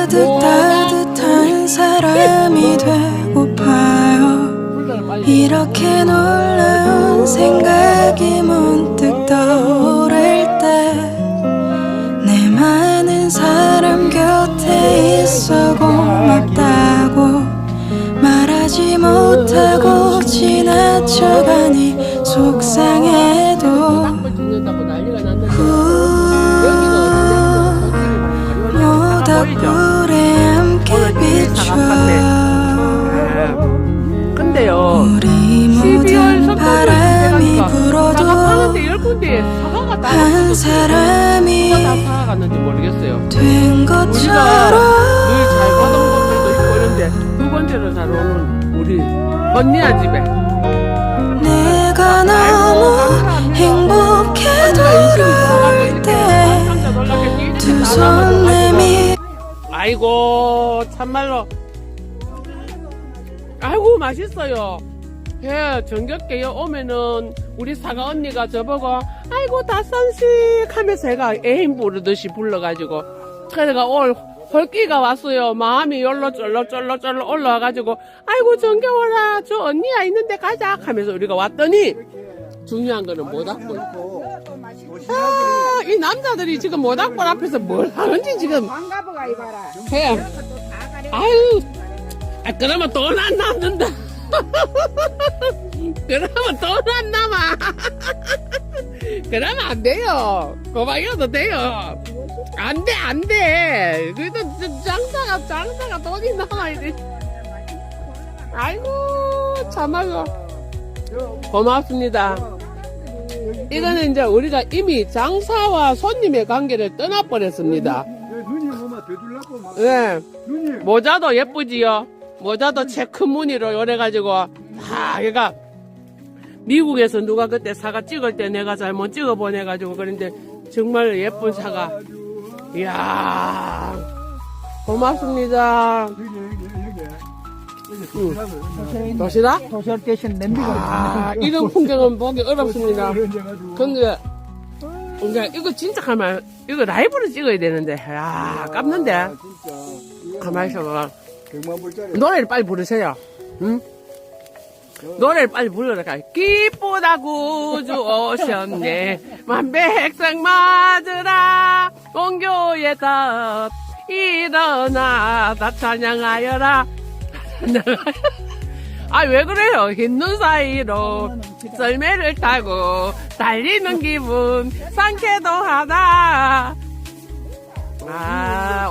따뜻한 사람이 되고파요. 이렇게 놀라운 생각이 문득 떠오를 때 내 많은 사람 곁에 있어 고맙다고 말하지 못하고 지나쳐가니 속상해도 모닥불에 함께 비춰 근데요, 우리 모든 바람이 불어도 한 사람이 갔는지 모르겠어요. 된 우리가 것처럼 늘 잘 가던 곳들도 있고 이런데 두 번째로 잘 오는 우리 언니야 집에 내가 너무 행복해 돌아올 때 두 손 내밀 아이고 참말로 아이고 맛있어요. 예, 정겹게요 오면은 우리 사과 언니가 저보고 아이고 다선식 하면서 제가 애인 부르듯이 불러가지고 그래가 올 헐기가 왔어요. 마음이 열로 쫄로 올라와가지고 아이고 정겨워라 저 언니야 있는데 가자 하면서 우리가 왔더니 중요한 거는 모닥불. 아, 이 남자들이 지금 모닥불 앞에서 뭘 하는지 지금 반가워가 이봐라. 해. 아유, 그러면 돈 안 남는다. 그러면 돈 안 남아. 그러면 안 돼요. 고박이어도 돼요. 안 돼. 그래도 장사가 돈이 남아야 돼. 아이고, 참아요. 고맙습니다. 이거는 이제 우리가 이미 장사와 손님의 관계를 떠나버렸습니다. 누님 뭐만 더 줄라고 막. 네. 누님. 모자도 예쁘지요? 모자도 체크 무늬로 요래가지고, 그러니까, 미국에서 누가 그때 사과 찍을 때 내가 잘못 찍어 보내가지고, 그런데 정말 예쁜 사과. 이야, 고맙습니다. 도시락? 도시락 대신 냄비가 아, 이런 풍경은 보기 어렵습니다. 근데, 이거 진짜 가만, 이거 라이브로 찍어야 되는데, 야, 깝는데. 가만히 있어봐. 노래를 빨리 부르세요. 응? 노래를 빨리 불러라. 기쁘다 구주 오셨네. 만백성 맞으라. 공교의 덧 일어나. 다 찬양하여라. 아, 왜 그래요? 흰 눈 사이로 썰매를 타고 달리는 기분 상쾌도 하다. 아,